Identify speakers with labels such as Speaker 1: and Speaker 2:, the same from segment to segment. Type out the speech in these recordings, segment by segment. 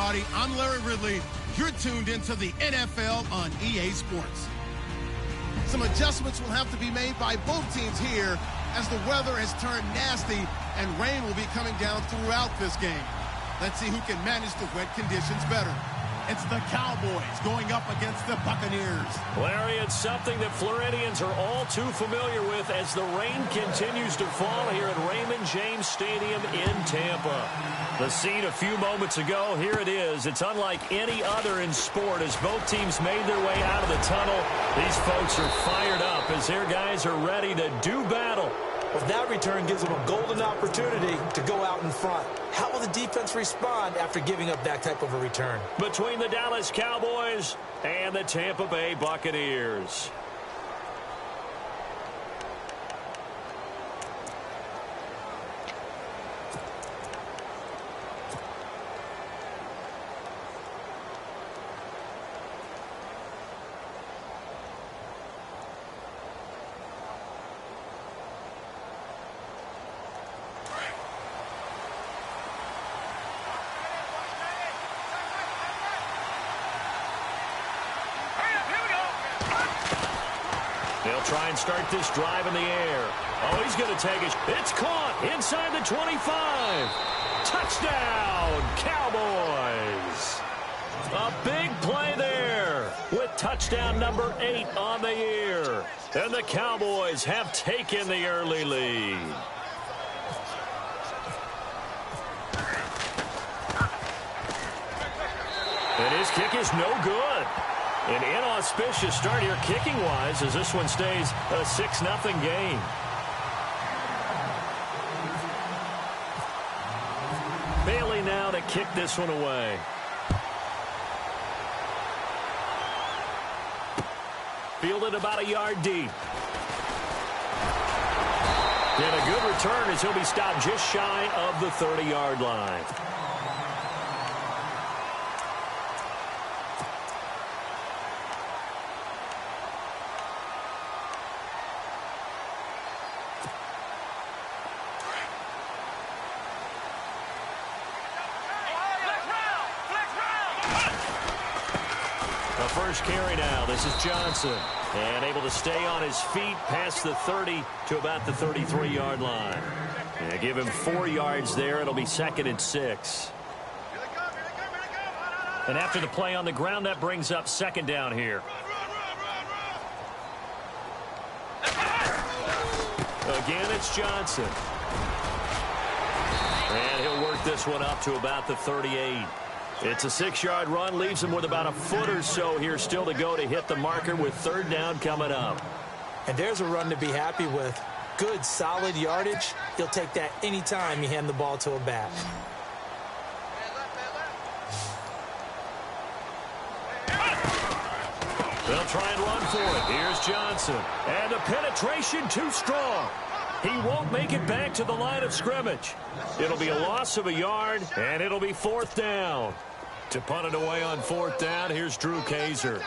Speaker 1: everybody. I'm Larry Ridley. You're tuned into the NFL on EA Sports. Some adjustments will have to be made by both teams here as the weather has turned nasty and rain will be coming down throughout this game. Let's see who can manage the wet conditions better. It's the Cowboys going up against the Buccaneers.
Speaker 2: Larry, it's something that Floridians are all too familiar with as the rain continues to fall here at Raymond James Stadium in Tampa. The scene a few moments ago, here it is. It's unlike any other in sport as both teams made their way out of the tunnel. These folks are fired up as their guys are ready to do battle.
Speaker 3: Well, that return gives them a golden opportunity to go out in front. How will the defense respond after giving up that type of a return?
Speaker 2: Between the Dallas Cowboys and the Tampa Bay Buccaneers. They'll try and start this drive in the air. Oh, he's going to take it. It's caught inside the 25. Touchdown, Cowboys. A big play there with touchdown number 8 on the year. And the Cowboys have taken the early lead. And his kick is no good. An inauspicious start here kicking-wise as this one stays a 6-0 game. Bailey now to kick this one away. Fielded about a yard deep. And a good return as he'll be stopped just shy of the 30-yard line. First carry now. This is Johnson. And able to stay on his feet past the 30 to about the 33-yard line. And give him 4 yards there. It'll be 2nd and 6. And after the play on the ground, that brings up 2nd down here. Again, it's Johnson. And he'll work this one up to about the 38. It's a 6-yard run, leaves him with about a foot or so here still to go to hit the marker with 3rd down coming up.
Speaker 3: And there's a run to be happy with. Good, solid yardage. He'll take that anytime you hand the ball to a back.
Speaker 2: They'll try and run for it. Here's Johnson. And the penetration too strong. He won't make it back to the line of scrimmage. It'll be a loss of a yard, and it'll be 4th down. To punt it away on 4th down, here's Drew Kaiser.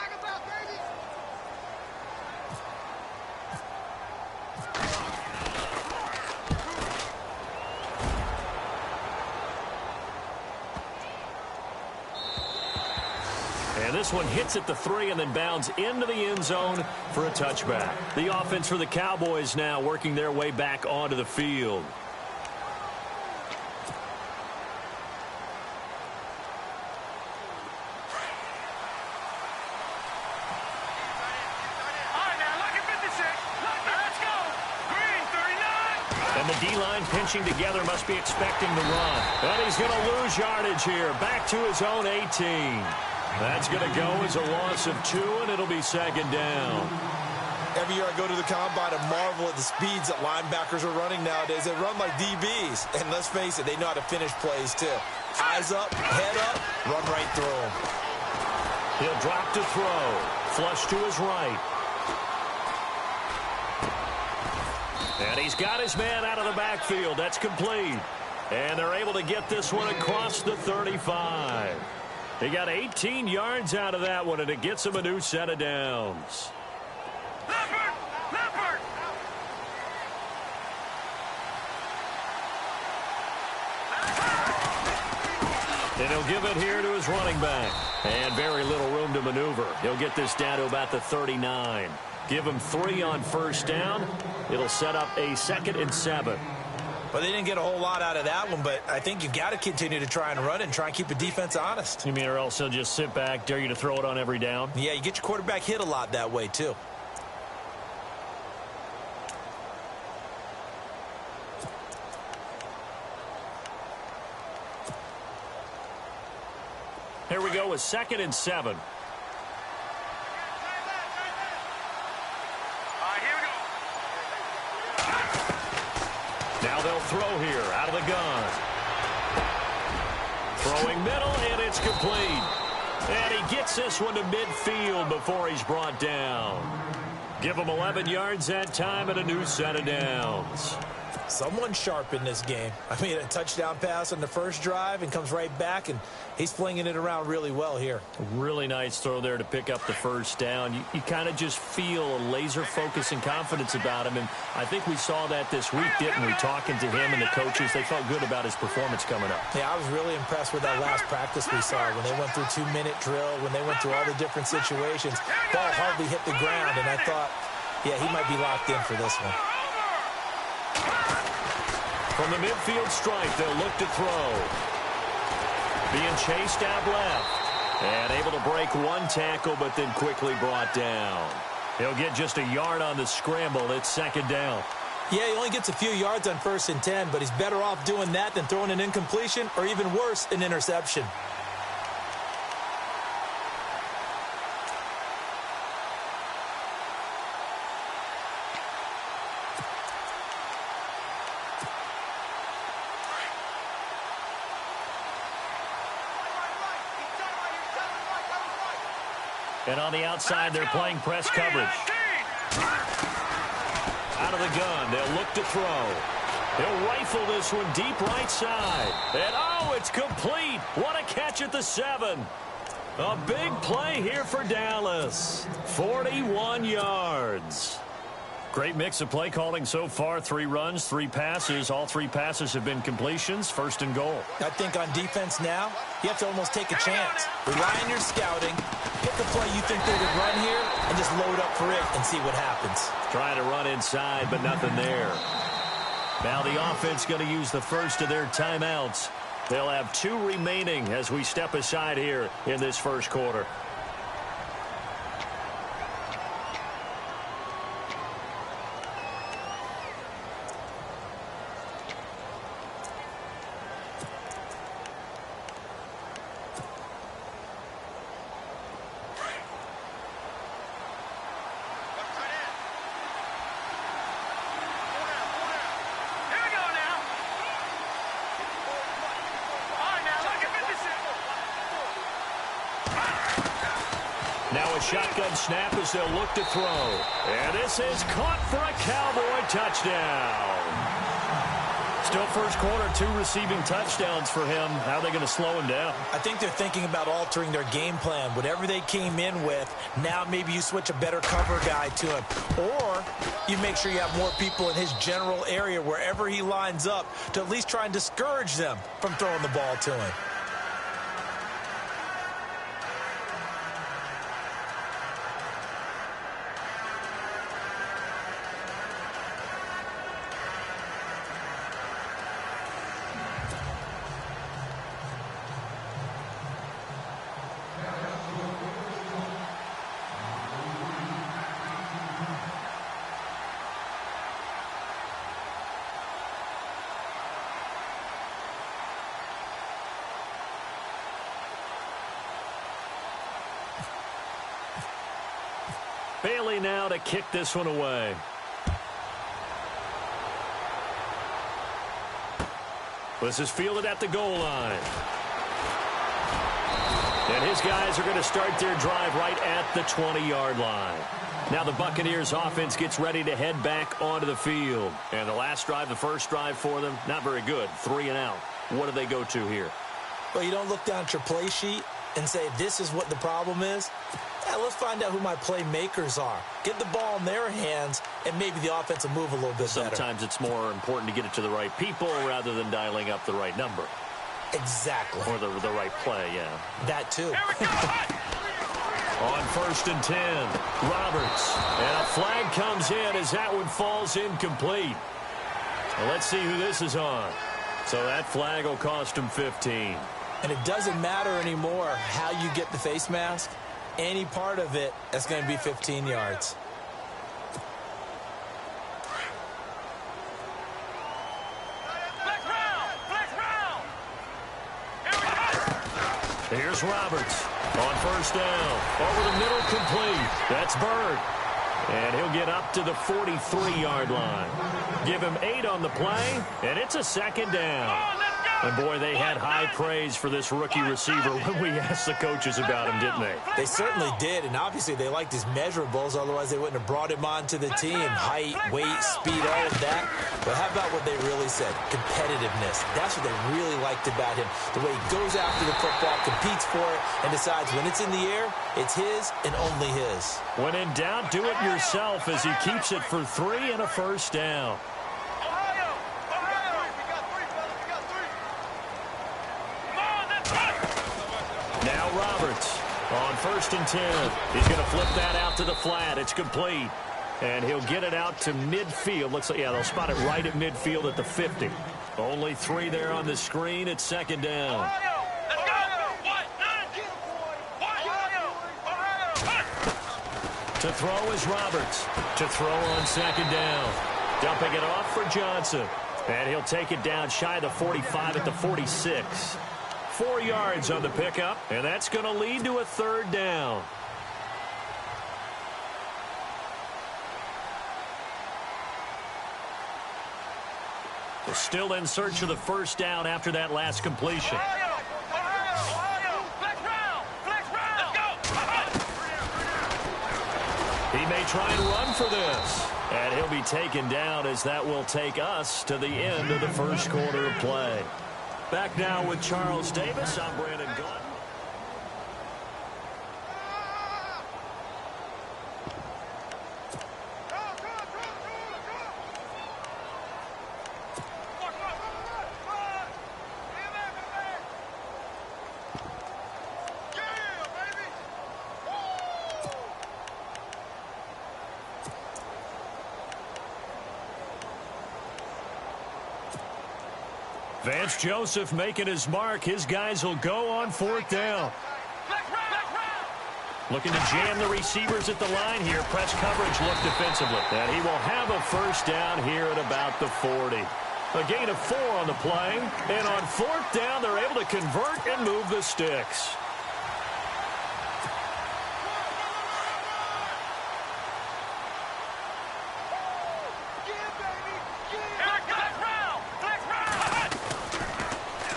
Speaker 2: And this one hits at the 3 and then bounds into the end zone for a touchback. The offense for the Cowboys now working their way back onto the field. And the D-line pinching together must be expecting the run. And he's going to lose yardage here. Back to his own 18. That's going to go as a loss of 2, and it'll be 2nd down.
Speaker 4: Every year I go to the combine and marvel at the speeds that linebackers are running nowadays. They run like DBs. And let's face it, they know how to finish plays too. Eyes up, head up, run right through them.
Speaker 2: He'll drop to throw. Flush to his right. And he's got his man out of the backfield. That's complete. And they're able to get this one across the 35. He got 18 yards out of that one, and it gets him a new set of downs. And he'll give it here to his running back. And very little room to maneuver. He'll get this down to about the 39. Give him 3 on first down. It'll set up a 2nd and 7.
Speaker 3: Well, they didn't get a whole lot out of that one, but I think you've got to continue to try and run it and try and keep the defense honest.
Speaker 2: You mean or else he'll just sit back, dare you to throw it on every down?
Speaker 3: Yeah, you get your quarterback hit a lot that way, too.
Speaker 2: Here we go with 2nd and 7. Now they'll throw here out of the gun. Throwing middle, and it's complete. And he gets this one to midfield before he's brought down. Give him 11 yards that time and a new set of downs.
Speaker 3: Someone sharp in this game. I mean, a touchdown pass on the first drive and comes right back, and he's flinging it around really well here.
Speaker 2: Really nice throw there to pick up the first down. You kind of just feel a laser focus and confidence about him, and I think we saw that this week, didn't we? Talking to him and the coaches, they felt good about his performance coming up.
Speaker 3: Yeah, I was really impressed with that last practice we saw when they went through 2-minute drill, when they went through all the different situations. Ball hardly hit the ground, and I thought, yeah, he might be locked in for this one.
Speaker 2: From the midfield stripe, they'll look to throw. Being chased out left. And able to break one tackle, but then quickly brought down. He'll get just a yard on the scramble. It's 2nd down.
Speaker 3: Yeah, he only gets a few yards on 1st and 10, but he's better off doing that than throwing an incompletion or even worse, an interception.
Speaker 2: And on the outside, they're playing press coverage. Out of the gun, they'll look to throw. He'll rifle this one deep right side. And, oh, it's complete. What a catch at the 7. A big play here for Dallas. 41 yards. Great mix of play calling so far. 3 runs, 3 passes. All 3 passes have been completions. 1st and goal.
Speaker 3: I think on defense now, you have to almost take a chance. Rely on your scouting. Pick the play you think they would run here and just load up for it and see what happens.
Speaker 2: Trying to run inside, but nothing there. Now the offense going to use the first of their timeouts. They'll have 2 remaining as we step aside here in this first quarter. Now a shotgun snap as they'll look to throw. And this is caught for a Cowboy touchdown. Still first quarter, 2 receiving touchdowns for him. How are they going to slow him down?
Speaker 3: I think they're thinking about altering their game plan. Whatever they came in with, now maybe you switch a better cover guy to him. Or you make sure you have more people in his general area wherever he lines up to at least try and discourage them from throwing the ball to him.
Speaker 2: Bailey now to kick this one away. This is fielded at the goal line. And his guys are going to start their drive right at the 20-yard line. Now the Buccaneers offense gets ready to head back onto the field. And the last drive, the first drive for them, not very good. 3 and out. What do they go to here?
Speaker 3: Well, you don't look down at your play sheet and say, this is what the problem is. Yeah, let's find out who my playmakers are. Get the ball in their hands, and maybe the offense will move a little bit better.
Speaker 2: Sometimes it's more important to get it to the right people rather than dialing up the right number.
Speaker 3: Exactly.
Speaker 2: Or the right play, yeah.
Speaker 3: That too.
Speaker 2: On 1st and 10, Roberts. And a flag comes in as that one falls incomplete. Well, let's see who this is on. So that flag will cost him 15.
Speaker 3: And it doesn't matter anymore how you get the face mask. Any part of it, that's going to be 15 yards.
Speaker 2: Here's Roberts on 1st down. Over the middle, complete. That's Bird. And he'll get up to the 43-yard line. Give him 8 on the play, and it's a 2nd down. And, boy, they had high praise for this rookie receiver when we asked the coaches about him, didn't they?
Speaker 3: They certainly did, and obviously they liked his measurables. Otherwise, they wouldn't have brought him onto the team. Height, weight, speed, all of that. But how about what they really said? Competitiveness. That's what they really liked about him. The way he goes after the football, competes for it, and decides when it's in the air, it's his and only his.
Speaker 2: When in doubt, do it yourself as he keeps it for 3 and a 1st down. Now Roberts on 1st and 10. He's going to flip that out to the flat. It's complete. And he'll get it out to midfield. Looks like, yeah, they'll spot it right at midfield at the 50. Only 3 there on the screen. It's 2nd down. To throw is Roberts. To throw on 2nd down. Dumping it off for Johnson. And he'll take it down shy of the 45 at the 46. 4 yards on the pickup, and that's going to lead to a 3rd down. They're still in search of the 1st down after that last completion. He may try and run for this. And he'll be taken down as that will take us to the end of the 1st quarter of play. Back now with Charles Davis. I'm Brandon Glenn. Vance Joseph making his mark. His guys will go on 4th down. Looking to jam the receivers at the line here. Press coverage look defensively. And he will have a 1st down here at about the 40. A gain of 4 on the play. And on 4th down, they're able to convert and move the sticks.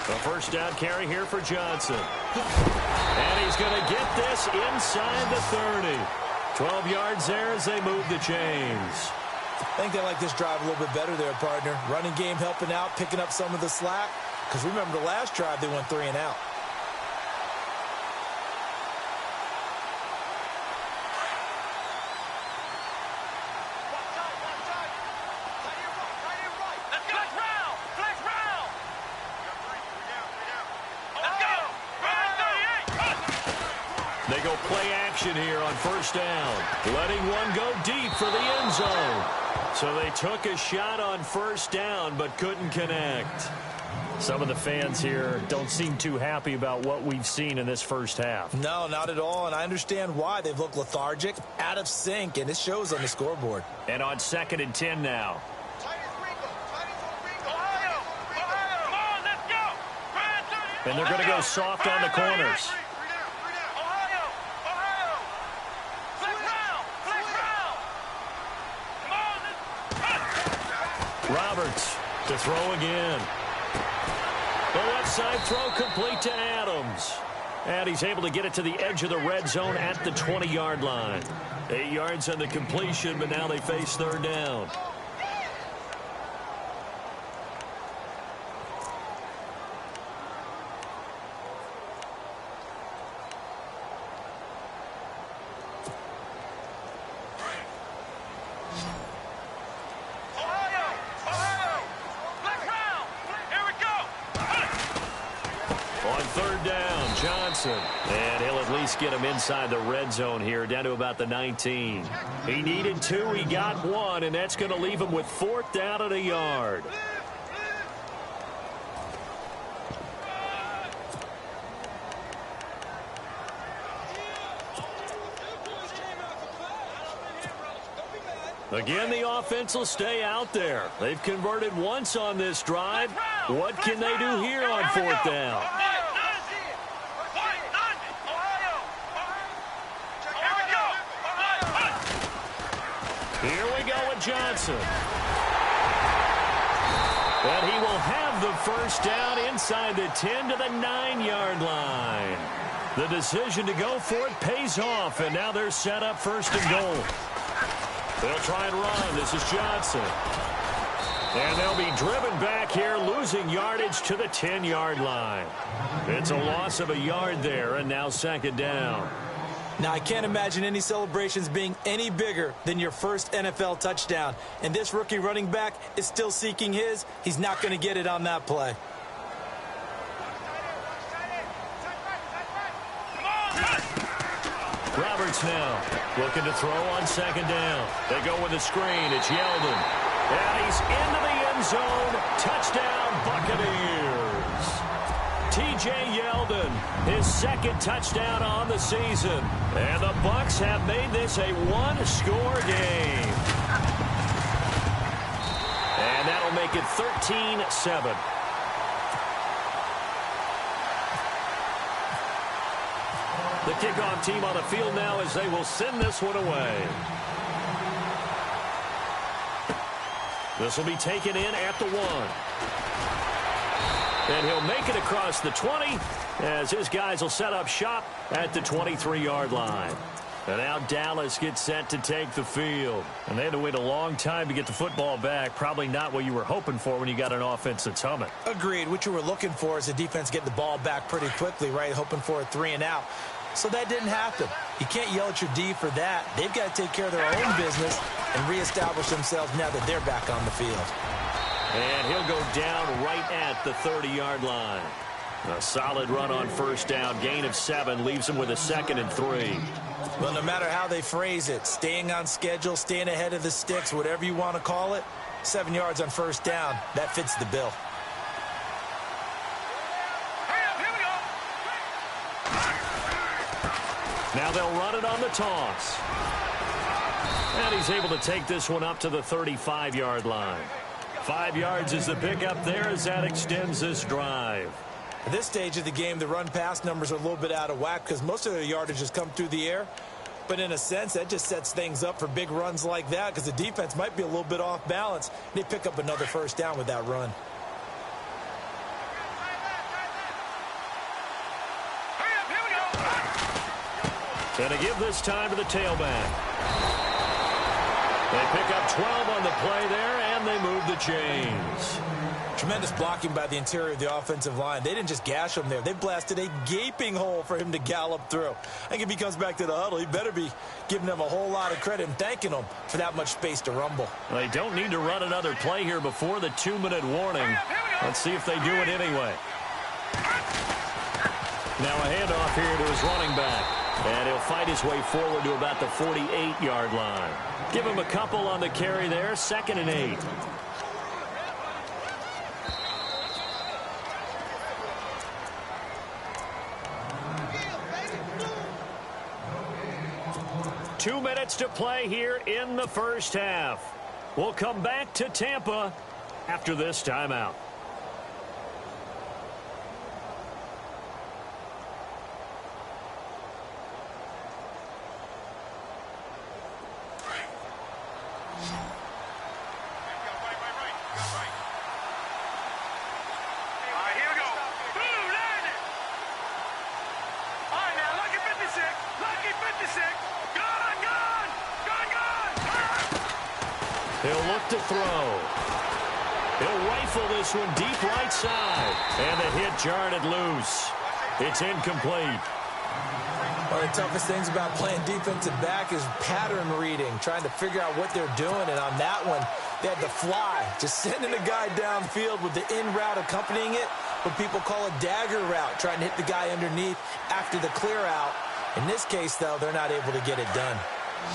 Speaker 2: The 1st down carry here for Johnson. And he's going to get this inside the 30. 12 yards there as they move the chains.
Speaker 3: I think they like this drive a little bit better there, partner. Running game helping out, picking up some of the slack. Because remember the last drive, they went 3 and out.
Speaker 2: They go play action here on 1st down. Letting one go deep for the end zone. So they took a shot on 1st down but couldn't connect. Some of the fans here don't seem too happy about what we've seen in this 1st half.
Speaker 3: No, not at all, and I understand why. They've looked lethargic, out of sync, and it shows on the scoreboard.
Speaker 2: And on 2nd and 10 now. And they're going to go soft on the corners. Roberts to throw again. The left side throw complete to Adams. And he's able to get it to the edge of the red zone at the 20-yard line. 8 yards on the completion, but now they face 3rd down. third down, Johnson. And he'll at least get him inside the red zone here, down to about the 19. He needed 2, he got 1, and that's going to leave him with 4th down and a yard. Again, the offense will stay out there. They've converted once on this drive. What can they do here on 4th down? Here we go with Johnson. And he will have the first down inside the 10 to the 9-yard line. The decision to go for it pays off, and now they're set up 1st and goal. They'll try and run. This is Johnson. And they'll be driven back here, losing yardage to the 10-yard line. It's a loss of a yard there, and now 2nd down.
Speaker 3: Now, I can't imagine any celebrations being any bigger than your first NFL touchdown. And this rookie running back is still seeking his. He's not going to get it on that play.
Speaker 2: Roberts now looking to throw on 2nd down. They go with the screen. It's Yeldon. And he's into the end zone. Touchdown, Buccaneers. T.J. Yeldon, his 2nd touchdown on the season. And the Bucs have made this a 1-score game. And that'll make it 13-7. The kickoff team on the field now as they will send this one away. This will be taken in at the 1. And he'll make it across the 20 as his guys will set up shop at the 23-yard line. And now Dallas gets set to take the field. And they had to wait a long time to get the football back. Probably not what you were hoping for when you got an offense that's humming.
Speaker 3: Agreed. What you were looking for is the defense getting the ball back pretty quickly, right? Hoping for a 3-and-out. So that didn't happen. You can't yell at your D for that. They've got to take care of their own business and reestablish themselves now that they're back on the field.
Speaker 2: And he'll go down right at the 30-yard line. A solid run on 1st down. Gain of 7 leaves him with a 2nd and 3.
Speaker 3: Well, no matter how they phrase it, staying on schedule, staying ahead of the sticks, whatever you want to call it, 7 yards on 1st down, that fits the bill.
Speaker 2: Now they'll run it on the toss. And he's able to take this one up to the 35-yard line. 5 yards is the pickup there as that extends this drive.
Speaker 3: At this stage of the game, the run-pass numbers are a little bit out of whack because most of their yardage has come through the air. But in a sense, that just sets things up for big runs like that because the defense might be a little bit off balance. They pick up another 1st down with that run.
Speaker 2: And to give this time to the tailback. They pick up 12 on the play there, and they move the chains.
Speaker 3: Tremendous blocking by the interior of the offensive line. They didn't just gash him there. They blasted a gaping hole for him to gallop through. I think if he comes back to the huddle, he better be giving them a whole lot of credit and thanking them for that much space to rumble.
Speaker 2: They don't need to run another play here before the 2-minute warning. Let's see if they do it anyway. Now a handoff here to his running back. And he'll fight his way forward to about the 48-yard line. Give him a couple on the carry there, 2nd and 8. Two minutes to play here in the first half. We'll come back to Tampa after this timeout. He'll look to throw. He'll rifle this one deep right side. And the hit jarred it loose. It's incomplete.
Speaker 3: One of the toughest things about playing defensive back is pattern reading, trying to figure out what they're doing. And on that one, they had the fly, just sending a guy downfield with the in route accompanying it. what people call a dagger route, trying to hit the guy underneath after the clear out. In this case, though, they're not able to get it done.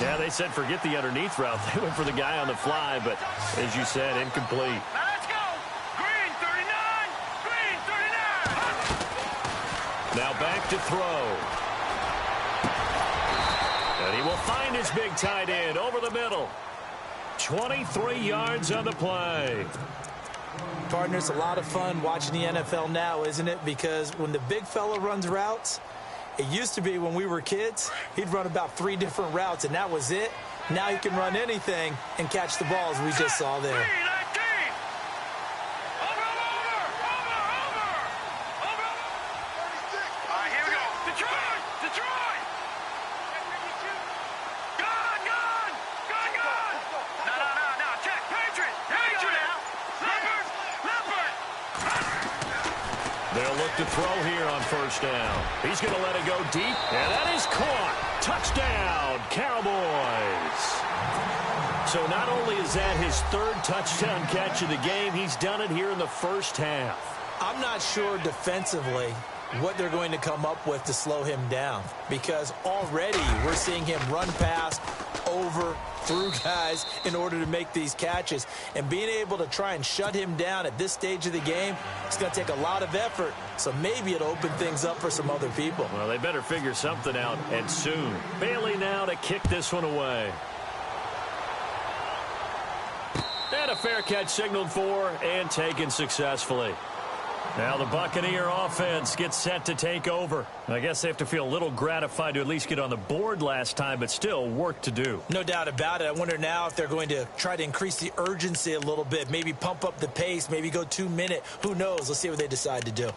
Speaker 2: Yeah, they said forget the underneath route. They went for the guy on the fly, but as you said, incomplete.
Speaker 5: Now let's go. Green 39. Green 39.
Speaker 2: Now back to throw. And he will find his big tight end over the middle. 23 yards on the play.
Speaker 3: Partner, it's a lot of fun watching the NFL now, isn't it? Because when the big fella runs routes, it used to be when we were kids, he'd run about 3 different routes, and that was it. Now he can run anything and catch the balls we just saw there.
Speaker 2: They'll look to throw here on first down. He's going to let it go deep, and that is caught. Touchdown, Cowboys. So not only is that his 3rd touchdown catch of the game, he's done it here in the first half.
Speaker 3: I'm not sure defensively what they're going to come up with to slow him down, because already we're seeing him run past, over, through guys in order to make these catches. And being able to try and shut him down at this stage of the game, it's going to take a lot of effort. So maybe it'll open things up for some other people.
Speaker 2: Well, they better figure something out, and soon. Bailey now to kick this one away. And a fair catch signaled for and taken successfully. Now the Buccaneer offense gets set to take over. I guess they have to feel a little gratified to at least get on the board last time, but still work to do.
Speaker 3: No doubt about it. I wonder now if they're going to try to increase the urgency a little bit, maybe pump up the pace, maybe go 2-minute. Who knows? Let's see what they decide to do.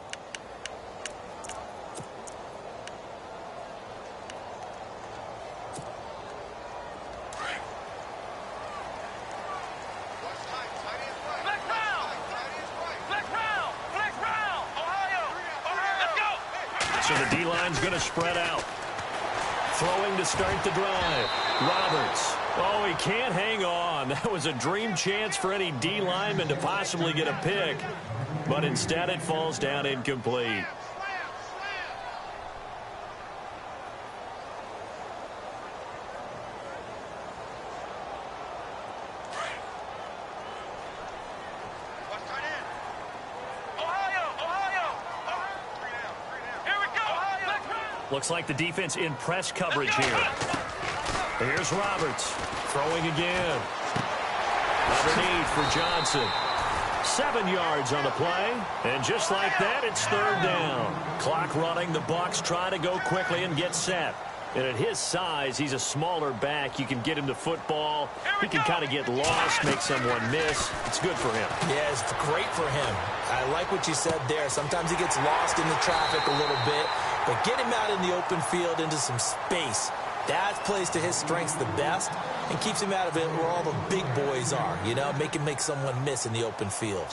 Speaker 2: So the D-line's going to spread out. Throwing to start the drive. Roberts. Oh, he can't hang on. That was a dream chance for any D-lineman to possibly get a pick. But instead it falls down incomplete. Looks like the defense in press coverage here. Here's Roberts. Throwing again. Underneath for Johnson. 7 yards on the play. And just like that, it's 3rd down. Clock running. The Bucs try to go quickly and get set. And at his size, he's a smaller back. You can get him to football. He can kind of get lost, make someone miss. It's good for him.
Speaker 3: Yeah, it's great for him. I like what you said there. Sometimes he gets lost in the traffic a little bit. But get him out in the open field into some space. That plays to his strengths the best and keeps him out of it where all the big boys are, you know, make someone miss in the open field.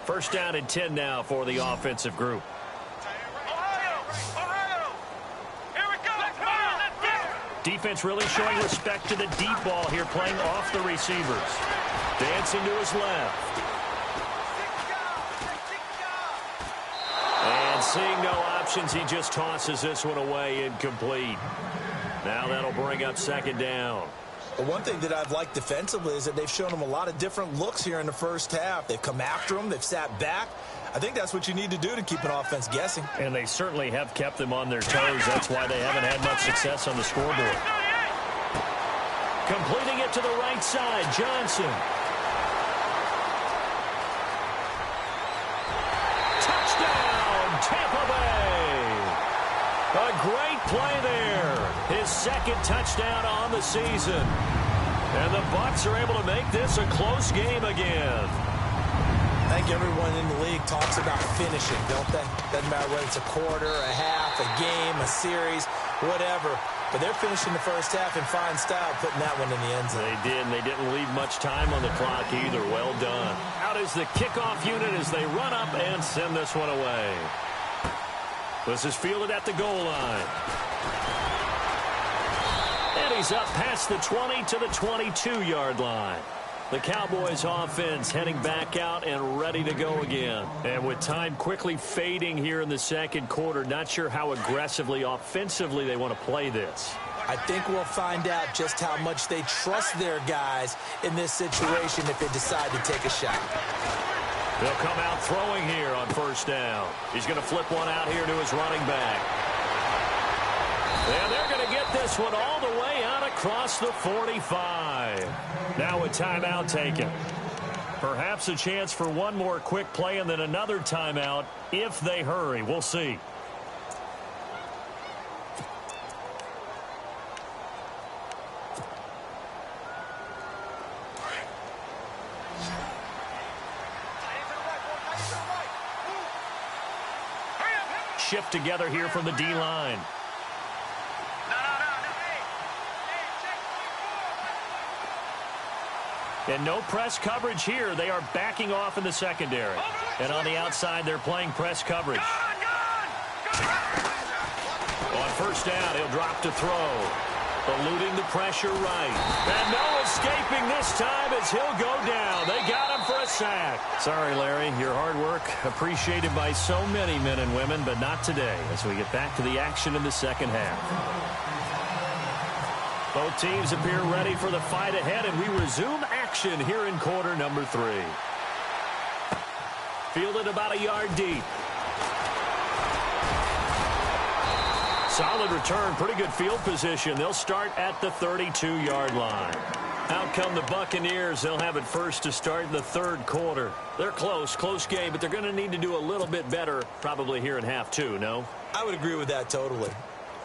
Speaker 2: First down and 10 now for the offensive group. Defense really showing respect to the deep ball here, playing off the receivers. Dancing to his left. And seeing no options, he just tosses this one away incomplete. Now that'll bring up 2nd down.
Speaker 3: But one thing that I've liked defensively is that they've shown him a lot of different looks here in the first half. They've come after him. They've sat back. I think that's what you need to do to keep an offense guessing.
Speaker 2: And they certainly have kept them on their toes. That's why they haven't had much success on the scoreboard. Completing it to the right side, Johnson. Touchdown, Tampa Bay. A great play there. His 2nd touchdown on the season. And the Bucs are able to make this a close game again.
Speaker 3: I think everyone in the league talks about finishing, don't they? Doesn't matter whether it's a quarter, a half, a game, a series, whatever. But they're finishing the first half in fine style, putting that one in the end zone.
Speaker 2: They did, and they didn't leave much time on the clock either. Well done. Out is the kickoff unit as they run up and send this one away. This is fielded at the goal line. And he carries up past the 20 to the 22-yard line. The Cowboys offense heading back out and ready to go again. And with time quickly fading here in the second quarter, not sure how aggressively, offensively they want to play this.
Speaker 3: I think we'll find out just how much they trust their guys in this situation if they decide to take a shot.
Speaker 2: They'll come out throwing here on first down. He's going to flip one out here to his running back. And they're going to get this one all the way out across the 45. Now a timeout taken. Perhaps a chance for one more quick play and then another timeout if they hurry. We'll see. Shift together here from the D-line. And no press coverage here. They are backing off in the secondary. And on the outside, they're playing press coverage. On first down, he'll drop to throw. Eluding the pressure right. And no escaping this time as he'll go down. They got him for a sack. Sorry, Larry. Your hard work appreciated by so many men and women, but not today as we get back to the action in the second half. Both teams appear ready for the fight ahead, and we resume action here in quarter number 3. Fielded about a yard deep. Solid return, pretty good field position. They'll start at the 32-yard line. Out come the Buccaneers. They'll have it first to start in the third quarter. They're close game, but they're going to need to do a little bit better probably here in half 2, no?
Speaker 3: I would agree with that totally.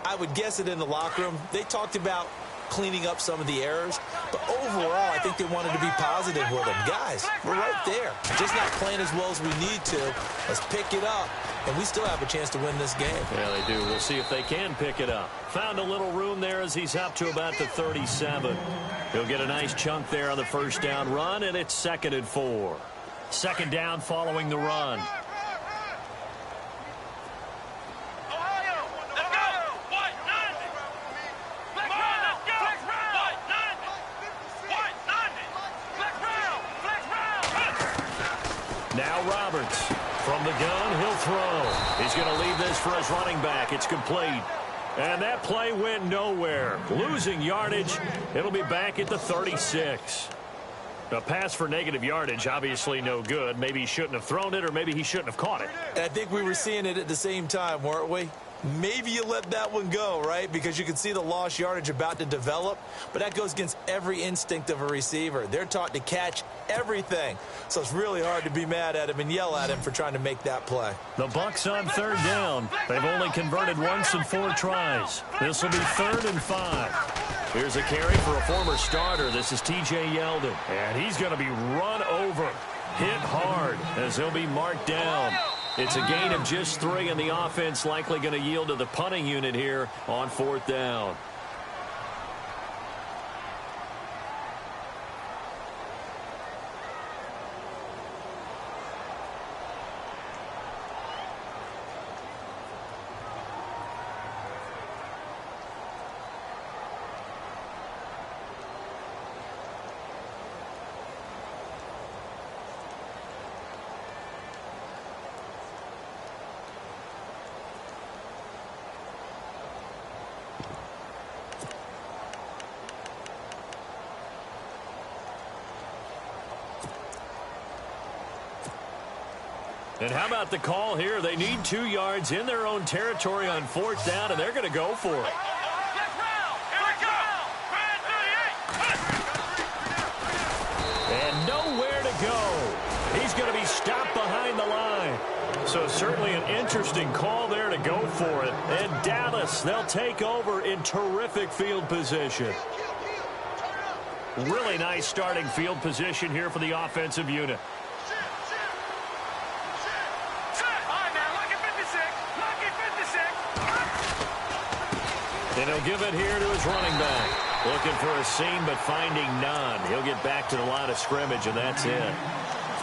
Speaker 3: I would guess it in the locker room. They talked about cleaning up some of the errors, but overall I think they wanted to be positive with them. Guys, we're right there. Just not playing as well as we need to. Let's pick it up, and we still have a chance to win this game.
Speaker 2: Yeah, they do. We'll see if they can pick it up. Found a little room there as he's up to about the 37. He'll get a nice chunk there on the first down run, and it's 2nd and 4. Second down following the run. Now Roberts from the gun, he'll throw. He's going to leave this for his running back. It's complete. And that play went nowhere. Losing yardage. It'll be back at the 36. A pass for negative yardage, obviously no good. Maybe he shouldn't have thrown it, or maybe he shouldn't have caught it.
Speaker 3: And I think we were seeing it at the same time, weren't we? Maybe you let that one go, right? Because you can see the lost yardage about to develop. But that goes against every instinct of a receiver. They're taught to catch everything. So it's really hard to be mad at him and yell at him for trying to make that play.
Speaker 2: The Bucs on third down. They've only converted once in 4 tries. This will be 3rd and 5. Here's a carry for a former starter. This is T.J. Yeldon. And he's going to be run over. Hit hard as he'll be marked down. It's a gain of just 3, and the offense likely going to yield to the punting unit here on 4th down. And how about the call here? They need 2 yards in their own territory on 4th down, and they're going to go for it. And nowhere to go. He's going to be stopped behind the line. So certainly an interesting call there to go for it. And Dallas, they'll take over in terrific field position. Really nice starting field position here for the offensive unit. And he'll give it here to his running back. Looking for a seam, but finding none. He'll get back to the line of scrimmage, and that's it.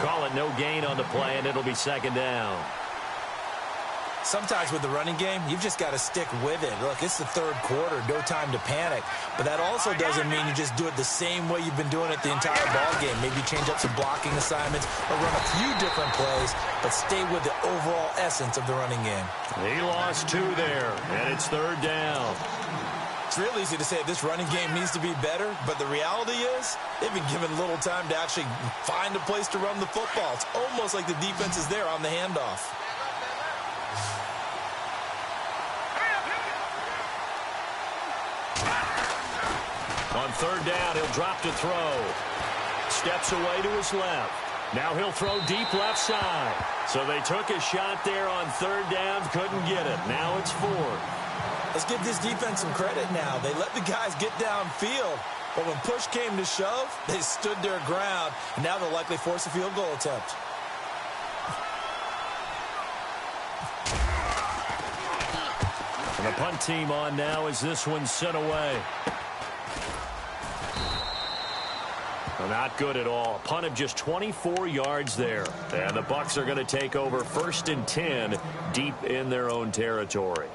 Speaker 2: Call it no gain on the play, and it'll be 2nd down.
Speaker 3: Sometimes with the running game, you've just got to stick with it. Look, it's the third quarter, no time to panic. But that also doesn't mean you just do it the same way you've been doing it the entire ball game. Maybe change up some blocking assignments or run a few different plays, but stay with the overall essence of the running game.
Speaker 2: He lost 2 there, and it's third down.
Speaker 3: It's real easy to say this running game needs to be better, but the reality is they've been given little time to actually find a place to run the football. It's almost like the defense is there on the handoff.
Speaker 2: On third down, he'll drop to throw. Steps away to his left. Now he'll throw deep left side. So they took a shot there on third down, couldn't get it. Now it's 4.
Speaker 3: Let's give this defense some credit now. They let the guys get downfield, but when push came to shove, they stood their ground, and now they'll likely force a field goal attempt.
Speaker 2: And the punt team on now as this one's sent away. Well, not good at all. A punt of just 24 yards there. And the Bucs are going to take over 1st and 10 deep in their own territory.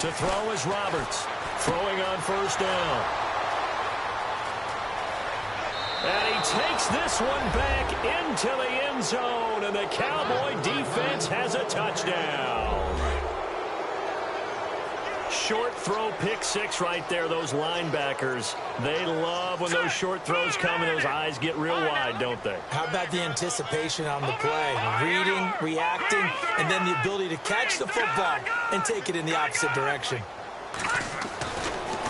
Speaker 2: To throw is Roberts. Throwing on first down. And he takes this one back into the end zone. And the Cowboy defense has a touchdown. Short throw, pick 6 right there. Those linebackers, they love when those short throws come and those eyes get real wide, don't they?
Speaker 3: How about the anticipation on the play? Reading, reacting, and then the ability to catch the football and take it in the opposite direction.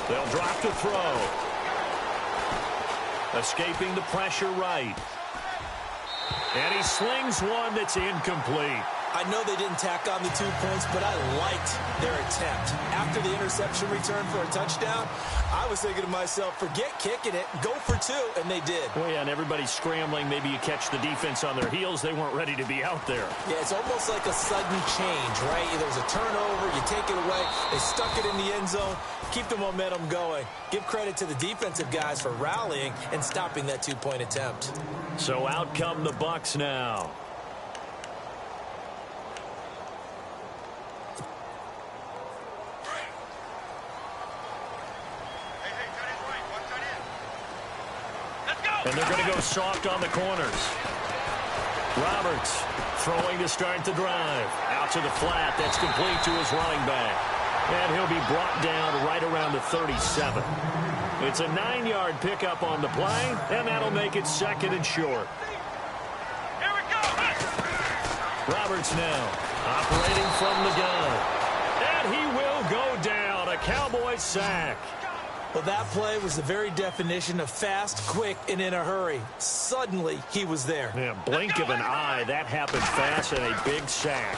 Speaker 2: They'll drop to throw. Escaping the pressure right. And he slings one that's incomplete.
Speaker 3: I know they didn't tack on the 2 points, but I liked their attempt. After the interception return for a touchdown, I was thinking to myself, forget kicking it, go for 2, and they did.
Speaker 2: Well, yeah, and everybody's scrambling. Maybe you catch the defense on their heels. They weren't ready to be out there.
Speaker 3: Yeah, it's almost like a sudden change, right? There was a turnover, you take it away, they stuck it in the end zone, keep the momentum going. Give credit to the defensive guys for rallying and stopping that 2-point attempt.
Speaker 2: So out come the Bucs now. And they're going to go soft on the corners. Roberts throwing to start the drive. Out to the flat. That's complete to his running back. And he'll be brought down right around the 37. It's a 9-yard pickup on the play, and that'll make it 2nd and short.
Speaker 5: Here we go.
Speaker 2: Roberts now operating from the gun. And he will go down. A Cowboy sack.
Speaker 3: Well, that play was the very definition of fast, quick, and in a hurry. Suddenly, he was there.
Speaker 2: Yeah, blink of an eye. That happened fast and a big sack.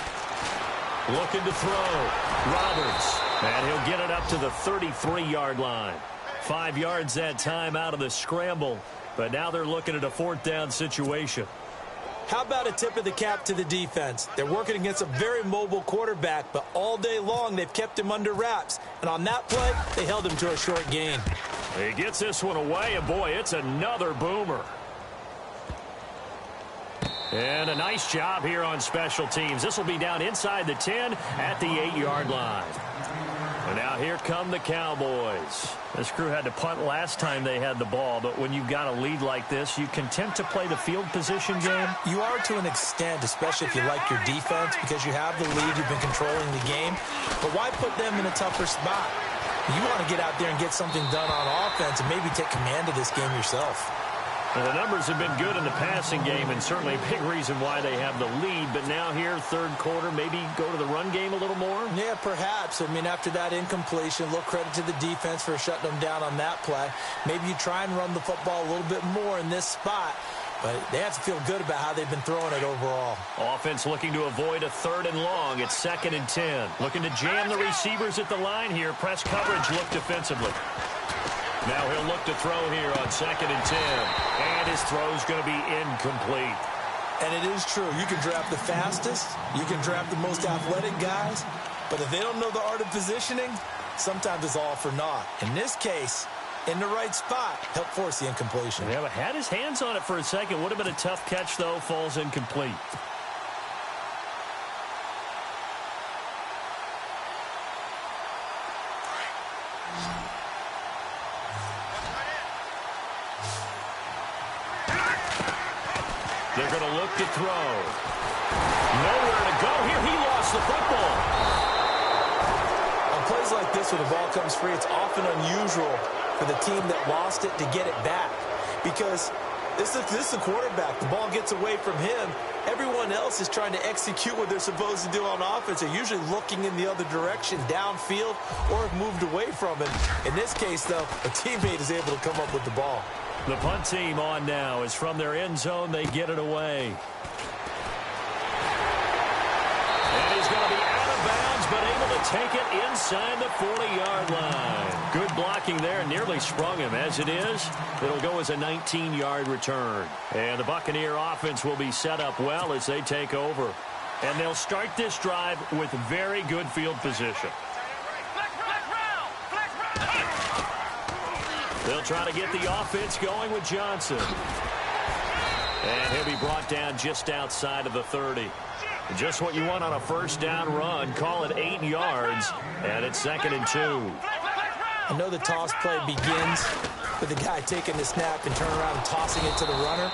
Speaker 2: Looking to throw. Roberts. And he'll get it up to the 33-yard line. 5 yards that time out of the scramble. But now they're looking at a 4th down situation.
Speaker 3: How about a tip of the cap to the defense? They're working against a very mobile quarterback, but all day long they've kept him under wraps. And on that play, they held him to a short gain.
Speaker 2: He gets this one away, and boy, it's another boomer. And a nice job here on special teams. This will be down inside the 10 at the 8-yard line. And now here come the Cowboys. This crew had to punt last time they had the ball, but when you've got a lead like this, you content to play the field position game?
Speaker 3: You are to an extent, especially if you like your defense, because you have the lead, you've been controlling the game. But why put them in a tougher spot? You want to get out there and get something done on offense and maybe take command of this game yourself.
Speaker 2: Well, the numbers have been good in the passing game, and certainly a big reason why they have the lead. But now here, third quarter, maybe go to the run game a little more?
Speaker 3: Yeah, perhaps. I mean, after that incompletion, a little credit to the defense for shutting them down on that play. Maybe you try and run the football a little bit more in this spot. But they have to feel good about how they've been throwing it overall.
Speaker 2: Offense looking to avoid a 3rd and long. It's 2nd and 10. Looking to jam the receivers at the line here. Press coverage, look defensively. Now he'll look to throw here on 2nd and 10. And his throw's going to be incomplete.
Speaker 3: And it is true. You can draft the fastest. You can draft the most athletic guys. But if they don't know the art of positioning, sometimes it's all for naught. In this case, in the right spot, help force the incompletion.
Speaker 2: Yeah, but had his hands on it for a second. Would have been a tough catch, though. Falls incomplete. They're going to look to throw. Nowhere to go here. He lost the football.
Speaker 3: On plays like this where the ball comes free, it's often unusual for the team that lost it to get it back. Because this is the quarterback. The ball gets away from him. Everyone else is trying to execute what they're supposed to do on offense. They're usually looking in the other direction, downfield, or have moved away from him. In this case, though, a teammate is able to come up with the ball.
Speaker 2: The punt team on now is from their end zone. They get it away. And he's going to be out of bounds, but able to take it inside the 40-yard line. Good blocking there. Nearly sprung him. As it is, it'll go as a 19-yard return. And the Buccaneer offense will be set up well as they take over. And they'll start this drive with very good field position. They'll try to get the offense going with Johnson. And he'll be brought down just outside of the 30. Just what you want on a first down run. Call it 8 yards, and it's 2nd and 2.
Speaker 3: I know the toss play begins with the guy taking the snap and turning around and tossing it to the runner.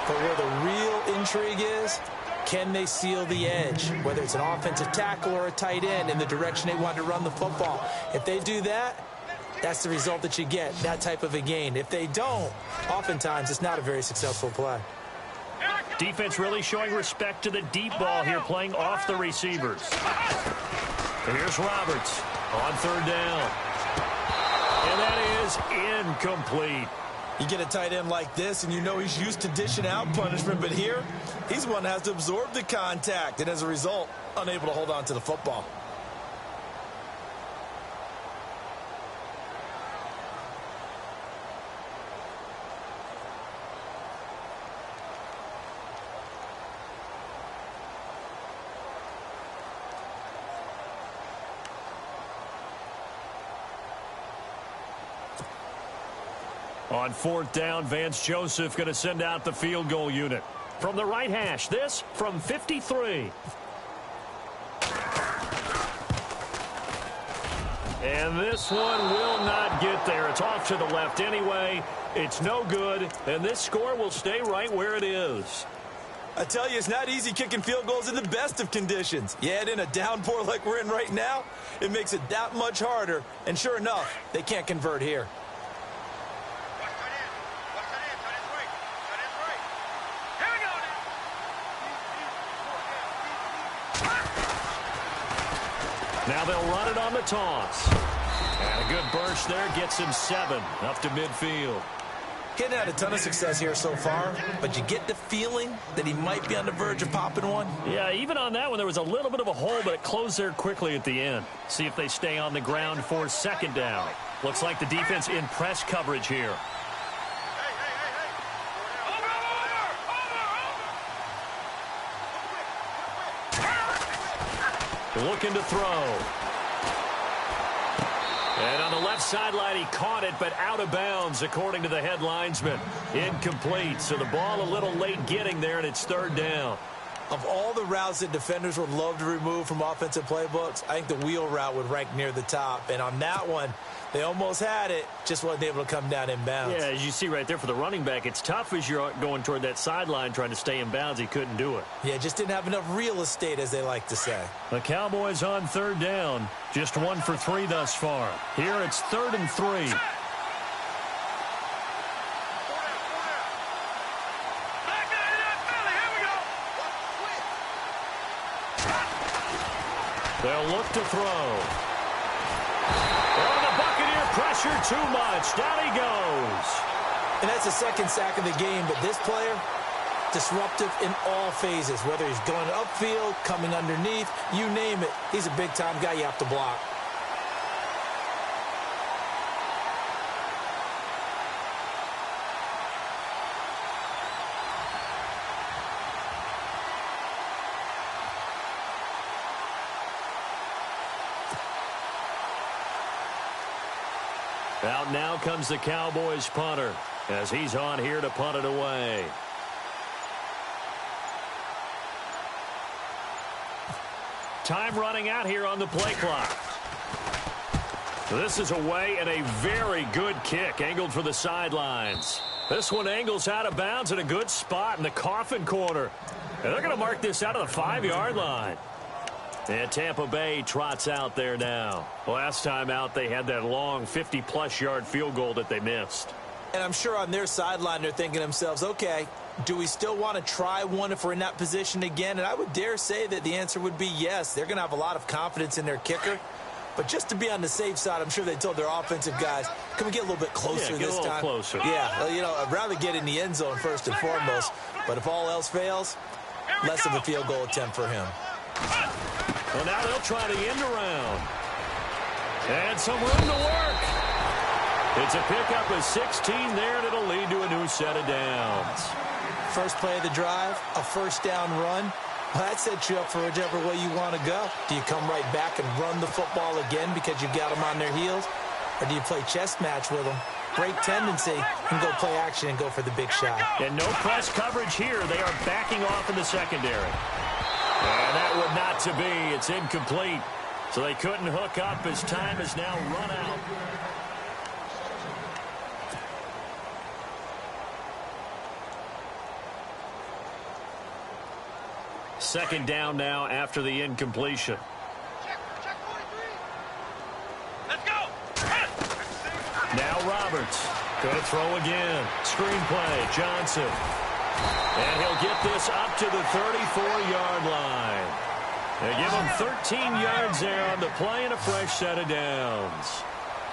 Speaker 3: But where the real intrigue is, can they seal the edge? Whether it's an offensive tackle or a tight end in the direction they want to run the football. If they do that, that's the result that you get, that type of a gain. If they don't, oftentimes it's not a very successful play.
Speaker 2: Defense really showing respect to the deep ball here, playing off the receivers. Here's Roberts on 3rd down. And that is incomplete.
Speaker 3: You get a tight end like this, and you know he's used to dishing out punishment, but here, he's the one that has to absorb the contact, and as a result, unable to hold on to the football.
Speaker 2: On 4th down, Vance Joseph going to send out the field goal unit. From the right hash, this from 53. And this one will not get there. It's off to the left anyway. It's no good, and this score will stay right where it is.
Speaker 3: I tell you, it's not easy kicking field goals in the best of conditions. You add in a downpour like we're in right now, it makes it that much harder. And sure enough, they can't convert here.
Speaker 2: Now they'll run it on the toss. And a good burst there gets him 7 up to midfield.
Speaker 3: He hadn't had a ton of success here so far, but you get the feeling that he might be on the verge of popping one.
Speaker 2: Yeah, even on that one, there was a little bit of a hole, but it closed there quickly at the end. See if they stay on the ground for 2nd down. Looks like the defense in press coverage here. Looking to throw. And on the left sideline, he caught it, but out of bounds, according to the head linesman. Incomplete, so the ball a little late getting there, and it's 3rd down.
Speaker 3: Of all the routes that defenders would love to remove from offensive playbooks, I think the wheel route would rank near the top. And on that one, they almost had it, just wasn't able to come down in bounds.
Speaker 2: Yeah, as you see right there for the running back, it's tough as you're going toward that sideline trying to stay in bounds. He couldn't do it.
Speaker 3: Yeah, just didn't have enough real estate, as they like to say.
Speaker 2: The Cowboys on 3rd down. Just 1 for 3 thus far. Here it's 3rd and 3. They'll look to throw. Oh, the Buccaneer pressure too much. Down he goes.
Speaker 3: And that's the 2nd sack of the game, but this player, disruptive in all phases, whether he's going upfield, coming underneath, you name it. He's a big-time guy you have to block.
Speaker 2: Out now comes the Cowboys punter as he's on here to punt it away. Time running out here on the play clock. This is away and a very good kick angled for the sidelines. This one angles out of bounds at a good spot in the coffin corner. And they're going to mark this out of the 5-yard line. And Tampa Bay trots out there now. Last time out, they had that long 50-plus yard field goal that they missed.
Speaker 3: And I'm sure on their sideline, they're thinking to themselves, okay, do we still want to try one if we're in that position again? And I would dare say that the answer would be yes. They're going to have a lot of confidence in their kicker. But just to be on the safe side, I'm sure they told their offensive guys, can we get a little bit closer this time?
Speaker 2: Closer.
Speaker 3: Yeah, well, you know, I'd rather get in the end zone first and foremost. But if all else fails, less of a field goal attempt for him.
Speaker 2: Well, now they'll try the end around. And some room to work. It's a pickup of 16 there, and it'll lead to a new set of downs.
Speaker 3: First play of the drive, a first down run. Well, that sets you up for whichever way you want to go. Do you come right back and run the football again because you've got them on their heels? Or do you play chess match with them, break tendency, and go play action and go for the big shot?
Speaker 2: And no press coverage here. They are backing off in the secondary. And that would not to be. It's incomplete. So they couldn't hook up as time has now run out. Second down now after the incompletion.
Speaker 5: Check 43. Let's go.
Speaker 2: Now Roberts. Going to throw again. Screenplay. Johnson. And he'll get this up to the 34-yard line. They give him 13 yards there on the play and a fresh set of downs.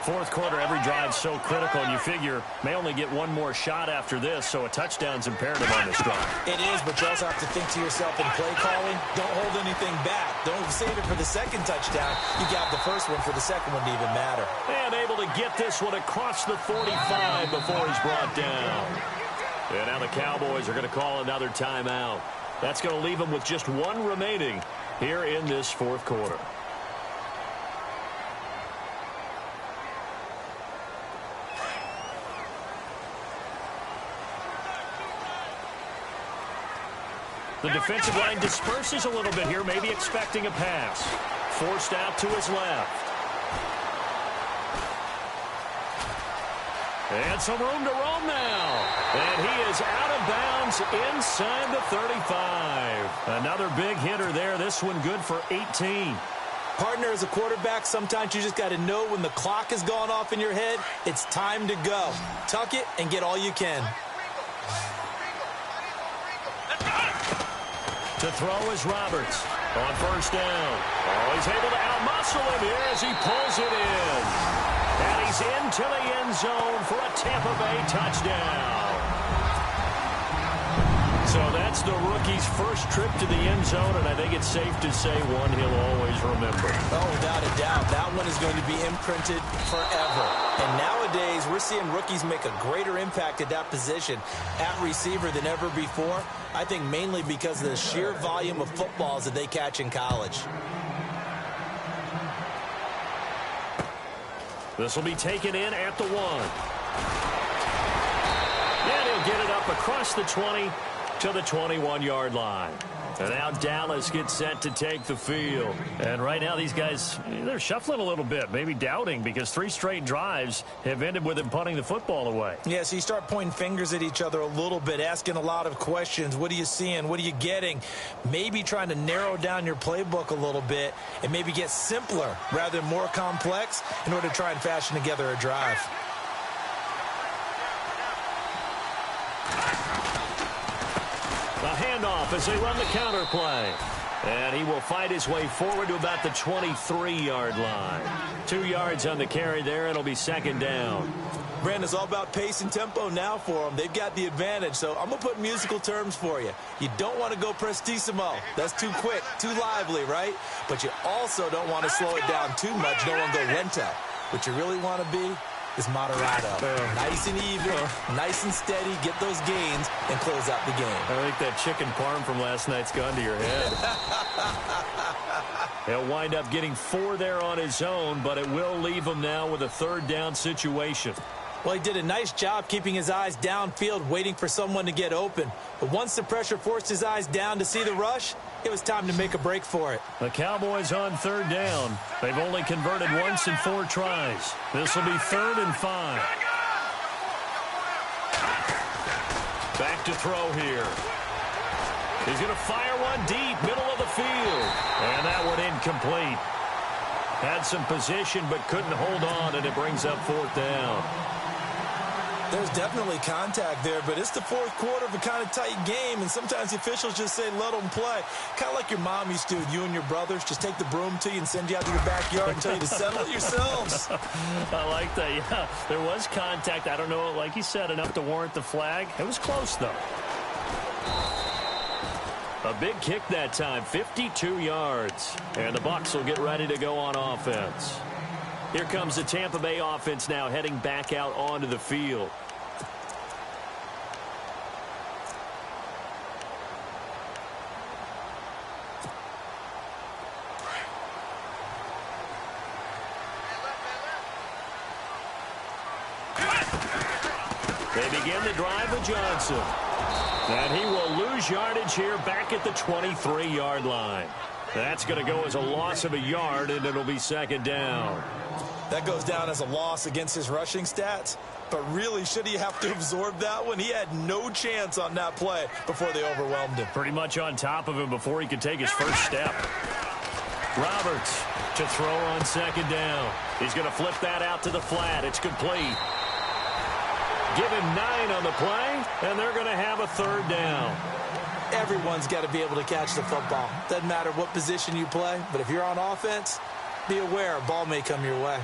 Speaker 2: Fourth quarter, every drive's so critical, and you figure may only get one more shot after this, so a touchdown's imperative on this drive.
Speaker 3: It is, but you also have to think to yourself in play calling, don't hold anything back. Don't save it for the second touchdown. You got the first one for the second one to even matter.
Speaker 2: And able to get this one across the 45 before he's brought down. And now the Cowboys are going to call another timeout. That's going to leave them with just one remaining here in this fourth quarter. The defensive line disperses a little bit here, maybe expecting a pass. Forced out to his left. And some room to roam now. And he is out of bounds inside the 35. Another big hitter there. This one good for 18.
Speaker 3: Partner, as a quarterback, sometimes you just got to know when the clock has gone off in your head, it's time to go. Tuck it and get all you can.
Speaker 2: To throw is Roberts on first down. Oh, he's able to outmuscle him here as he pulls it in. And he's into the end zone for a Tampa Bay touchdown. So that's the rookie's first trip to the end zone, and I think it's safe to say one he'll always remember.
Speaker 3: Oh, without a doubt. That one is going to be imprinted forever. And nowadays, we're seeing rookies make a greater impact at that position at receiver than ever before. I think mainly because of the sheer volume of footballs that they catch in college.
Speaker 2: This will be taken in at the 1. And he'll get it up across the 20 to the 21-yard line. And now Dallas gets set to take the field. And right now these guys, they're shuffling a little bit, maybe doubting, because 3 straight drives have ended with them punting the football away.
Speaker 3: Yeah, so you start pointing fingers at each other a little bit, asking a lot of questions. What are you seeing? What are you getting? Maybe trying to narrow down your playbook a little bit and maybe get simpler rather than more complex in order to try and fashion together a drive.
Speaker 2: The handoff as they run the counter play. And he will fight his way forward to about the 23-yard line. 2 yards on the carry there. It'll be second down.
Speaker 3: Brandon, it's all about pace and tempo now for them. They've got the advantage, so I'm going to put musical terms for you. You don't want to go prestissimo. That's too quick, too lively, right? But you also don't want to slow it down too much. You don't want to go lento. What you really want to be is moderato. Nice and even, nice and steady, get those gains, and close out the game.
Speaker 2: I think that chicken parm from last night's gone to your head. He'll wind up getting 4 there on his own, but it will leave him now with a 3rd down situation.
Speaker 3: Well, he did a nice job keeping his eyes downfield, waiting for someone to get open. But once the pressure forced his eyes down to see the rush, it was time to make a break for it.
Speaker 2: The Cowboys on 3rd down. They've only converted once in 4 tries. This will be 3rd and 5. Back to throw here. He's going to fire one deep, middle of the field. And that one incomplete. Had some position but couldn't hold on, and it brings up 4th down.
Speaker 4: There's definitely contact there, but it's the 4th quarter of a kind of tight game, and sometimes the officials just say, let them play. Kind of like your mom used to with you and your brothers. Just take the broom to you and send you out to your backyard and tell you to settle it yourselves.
Speaker 2: I like that, yeah. There was contact. I don't know, like you said, enough to warrant the flag. It was close, though. A big kick that time, 52 yards. And the Bucs will get ready to go on offense. Here comes the Tampa Bay offense now heading back out onto the field. They begin the drive with Johnson. And he will lose yardage here back at the 23-yard line. That's going to go as a loss of a yard, and it'll be 2nd down.
Speaker 4: That goes down as a loss against his rushing stats. But really, should he have to absorb that one? He had no chance on that play before they overwhelmed him.
Speaker 2: Pretty much on top of him before he could take his first step. Roberts to throw on 2nd down. He's going to flip that out to the flat. It's complete. Give him 9 on the play, and they're going to have a 3rd down.
Speaker 3: Everyone's got to be able to catch the football. Doesn't matter what position you play, but if you're on offense, be aware a ball may come your way.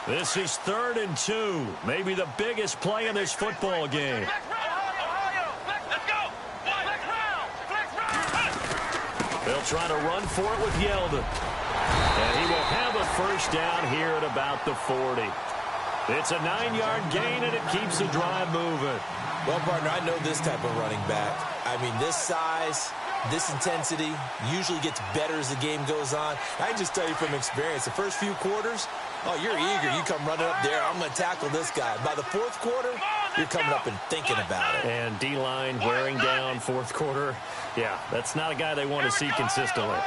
Speaker 2: This is 3rd and 2, maybe the biggest play in this football game. They'll try to run for it with Yeldon. And he will have a 1st down here at about the 40. It's a 9-yard gain, and it keeps the drive moving.
Speaker 4: Well, partner, I know this type of running back. I mean, this size, this intensity usually gets better as the game goes on. I can just tell you from experience, the first few quarters, oh, you're eager. You come running up there, I'm going to tackle this guy. By the 4th quarter, you're coming up and thinking about it.
Speaker 2: And D-line wearing down 4th quarter. Yeah, that's not a guy they want to see consistently.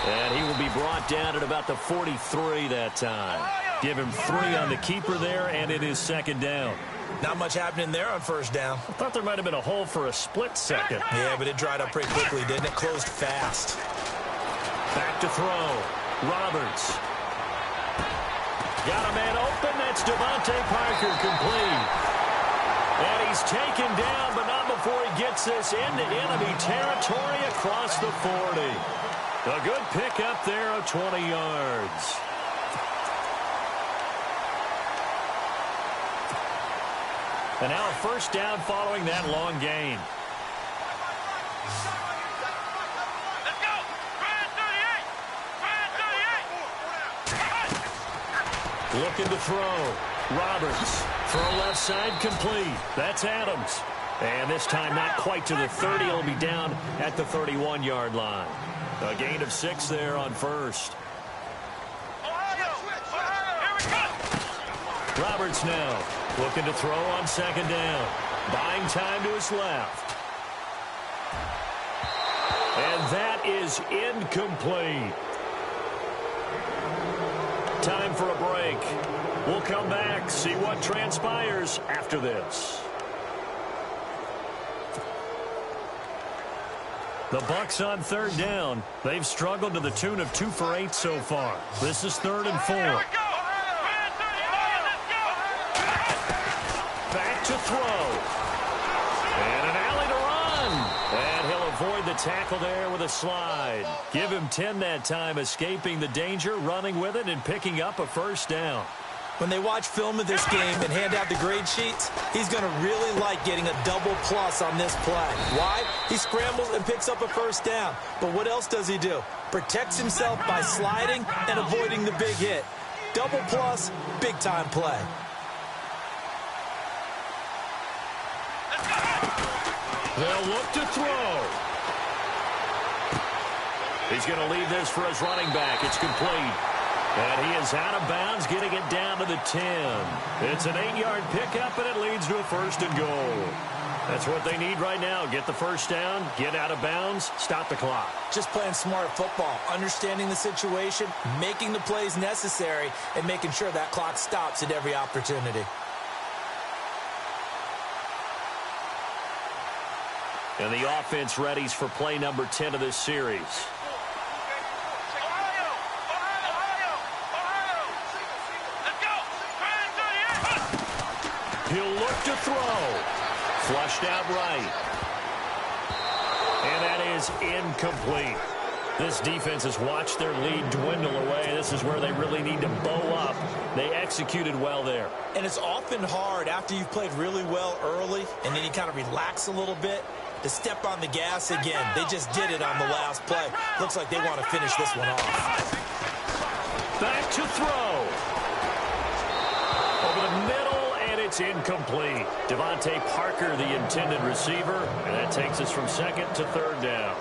Speaker 2: And he will be brought down at about the 43 that time. Give him 3 on the keeper there, and it is 2nd down.
Speaker 4: Not much happening there on 1st down.
Speaker 2: I thought there might have been a hole for a split second.
Speaker 4: Yeah, but it dried up pretty quickly, didn't it? Closed fast.
Speaker 2: Back to throw. Roberts. Got a man open. That's Devontae Parker complete. And he's taken down, but not before he gets this into enemy territory across the 40. A good pickup there of 20 yards. And now a 1st down following that long gain.
Speaker 5: Let's go! Ryan 38! Ryan 38!
Speaker 2: Looking to throw. Roberts. Throw left side complete. That's Adams. And this time not quite to the 30. He'll be down at the 31-yard line. A gain of 6 there on 1st. Roberts now looking to throw on 2nd down. Buying time to his left. And that is incomplete. Time for a break. We'll come back, see what transpires after this. The Bucs on 3rd down. They've struggled to the tune of 2 for 8 so far. This is 3rd and 4. Back to throw. And an alley to run. And he'll avoid the tackle there with a slide. Give him 10 that time, escaping the danger, running with it, and picking up a 1st down.
Speaker 3: When they watch film of this game and hand out the grade sheets, he's going to really like getting a double plus on this play. Why? He scrambles and picks up a 1st down. But what else does he do? Protects himself by sliding and avoiding the big hit. Double plus, big-time play.
Speaker 2: They'll look to throw. He's going to leave this for his running back. It's complete. And he is out of bounds, getting it down to the 10. It's an 8-yard pickup, and it leads to a 1st and goal. That's what they need right now. Get the first down, get out of bounds, stop the clock.
Speaker 3: Just playing smart football, understanding the situation, making the plays necessary, and making sure that clock stops at every opportunity.
Speaker 2: And the offense readies for play number 10 of this series. He'll look to throw. Flushed out right. And that is incomplete. This defense has watched their lead dwindle away. This is where they really need to bow up. They executed well there.
Speaker 3: And it's often hard after you've played really well early and then you kind of relax a little bit to step on the gas again. They just did it on the last play. Looks like they want to finish this one off.
Speaker 2: Back to throw. Over the middle. It's incomplete. Devontae Parker, the intended receiver, and that takes us from 2nd to 3rd down.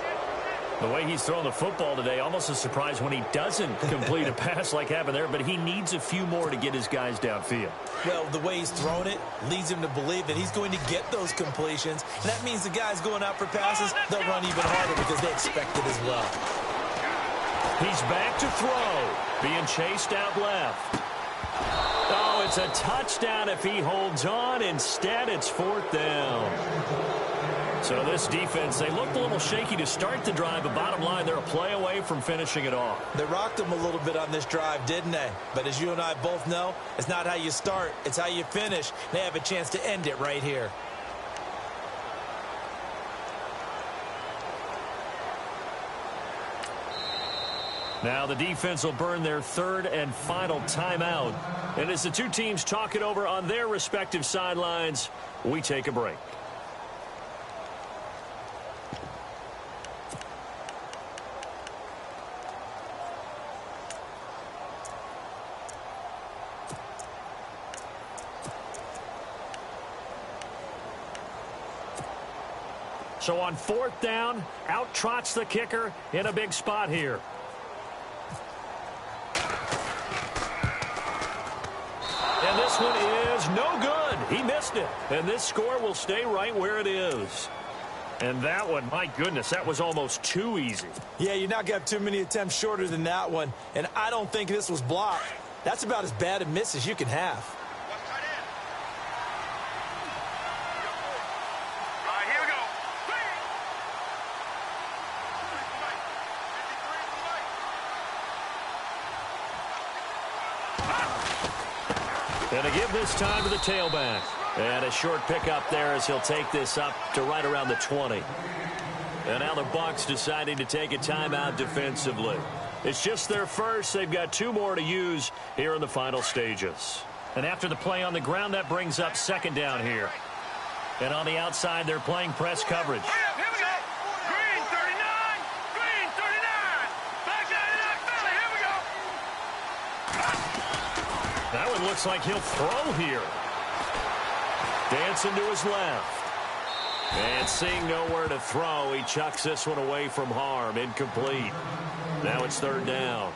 Speaker 2: The way he's thrown the football today, almost a surprise when he doesn't complete a pass like happened there, but he needs a few more to get his guys downfield.
Speaker 3: Well, the way he's thrown it leads him to believe that he's going to get those completions, and that means the guys going out for passes, they'll run even harder because they expect it as well.
Speaker 2: He's back to throw, being chased out left. Oh, it's a touchdown if he holds on. Instead, it's 4th down. So this defense, they looked a little shaky to start the drive, but bottom line, they're a play away from finishing it off.
Speaker 3: They rocked them a little bit on this drive, didn't they? But as you and I both know, it's not how you start, it's how you finish. They have a chance to end it right here.
Speaker 2: Now the defense will burn their 3rd and final timeout. And as the two teams talk it over on their respective sidelines, we take a break. So on 4th down, out trots the kicker in a big spot here. And this one is no good. He missed it. And this score will stay right where it is. And that one, my goodness, that was almost too easy.
Speaker 3: Yeah, you're not going to have too many attempts shorter than that one. And I don't think this was blocked. That's about as bad a miss as you can have.
Speaker 2: And to give this time to the tailback. And a short pickup there as he'll take this up to right around the 20. And now the Bucs deciding to take a timeout defensively. It's just their first. They've got 2 more to use here in the final stages. And after the play on the ground, that brings up 2nd down here. And on the outside, they're playing press coverage.
Speaker 5: Here we go. Green 39. Green 39. Back down in that belly. Here we go.
Speaker 2: That one looks like he'll throw here. Dancing to his left. And seeing nowhere to throw, he chucks this one away from harm. Incomplete. Now it's 3rd down.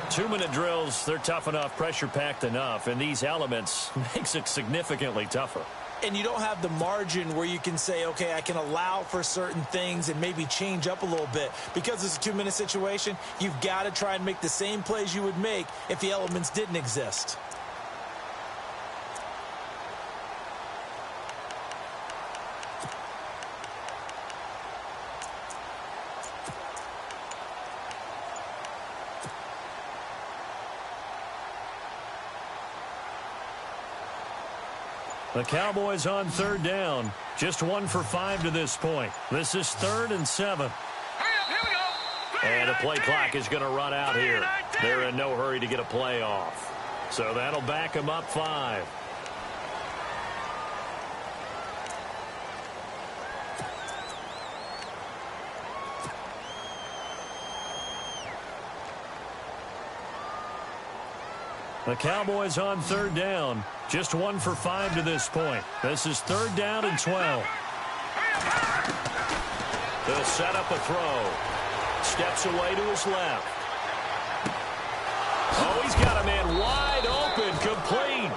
Speaker 2: 2-minute drills, they're tough enough, pressure-packed enough, and these elements makes it significantly tougher.
Speaker 3: And you don't have the margin where you can say, okay, I can allow for certain things and maybe change up a little bit. Because it's a 2-minute situation, you've got to try and make the same plays you would make if the elements didn't exist.
Speaker 2: The Cowboys on 3rd down. Just 1 for 5 to this point. This is 3rd and 7.
Speaker 5: Here we go.
Speaker 2: And the play clock is going to run out here. They're in no hurry to get a play off. So that'll back them up 5. The Cowboys on 3rd down. Just 1 for 5 to this point. This is 3rd down and 12. They'll set up a throw. Steps away to his left. Oh, he's got a man wide open, complete.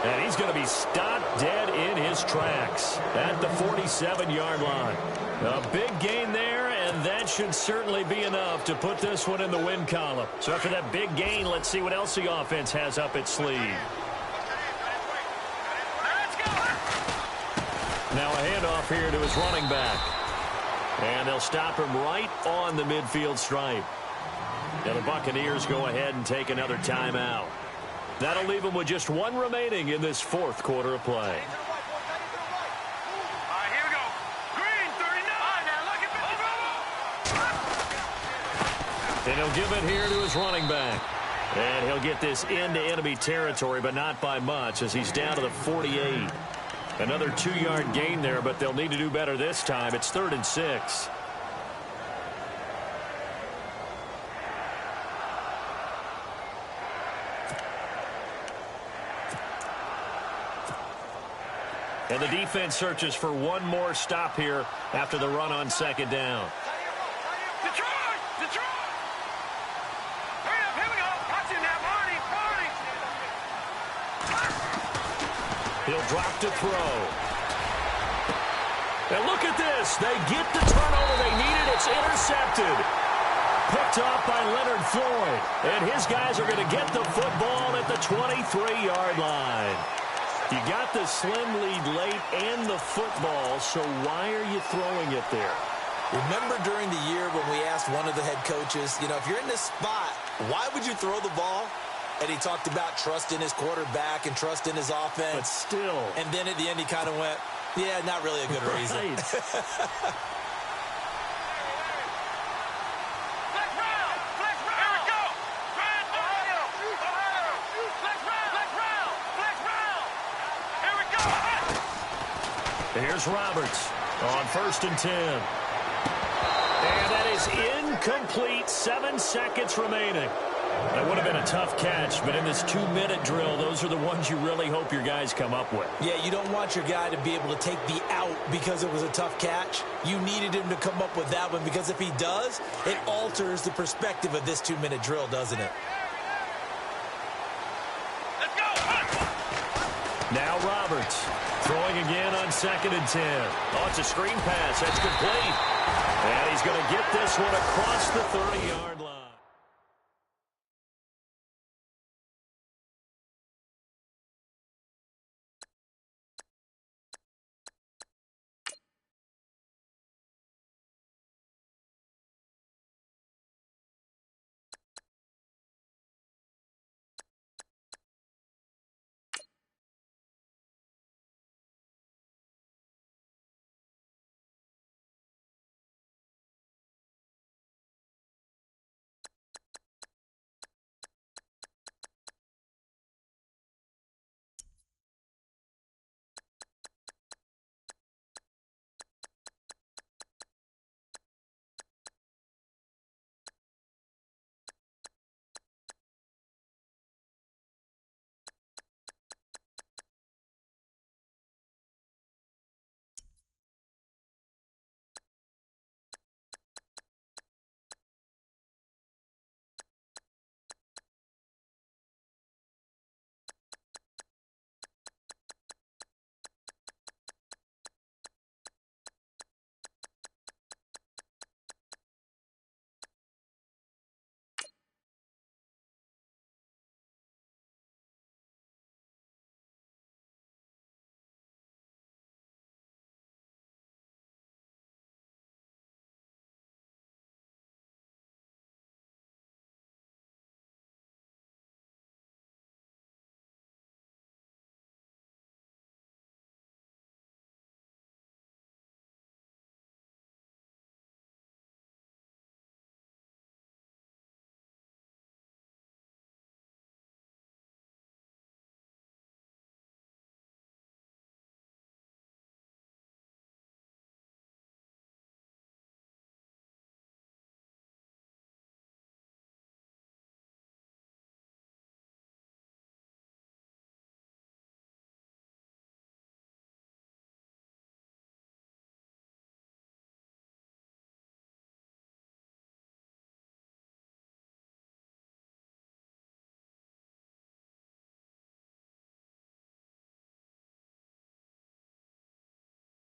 Speaker 2: And he's going to be stopped dead in his tracks at the 47-yard line. A big gain there, and that should certainly be enough to put this one in the win column. So after that big gain, let's see what else the offense has up its sleeve. Now a handoff here to his running back. And they'll stop him right on the midfield stripe. Now the Buccaneers go ahead and take another timeout. That'll leave them with just one remaining in this fourth quarter of play.
Speaker 5: All right, here we go. Green, 39. Now look at
Speaker 2: And he'll give it here to his running back. And he'll get this into enemy territory, but not by much as he's down to the 48. Another 2-yard gain there, but they'll need to do better this time. It's 3rd and 6. And the defense searches for one more stop here after the run on 2nd down.
Speaker 5: Detroit! Detroit! Hurry up, here we go. Watch it now, Marty.
Speaker 2: He'll drop to throw. And look at this. They get the turnover they needed. It's intercepted. Picked up by Leonard Floyd. And his guys are going to get the football at the 23-yard line. You got the slim lead late and the football, so why are you throwing it there?
Speaker 3: Remember during the year when we asked one of the head coaches, you know, if you're in this spot, why would you throw the ball? And he talked about trust in his quarterback and trust in his offense.
Speaker 2: But still.
Speaker 3: And then at the end he kind of went, yeah, not really a good reason.
Speaker 2: Here's Roberts on 1st and 10. And that is incomplete. 7 seconds remaining. That would have been a tough catch, but in this 2-minute drill, those are the ones you really hope your guys come up with.
Speaker 3: Yeah, you don't want your guy to be able to take the out because it was a tough catch. You needed him to come up with that one because if he does, it alters the perspective of this 2-minute drill, doesn't it?
Speaker 5: Let's go!
Speaker 2: Now Roberts throwing again on 2nd and 10. Oh, it's a screen pass. That's complete. And he's going to get this one across the 30-yard line.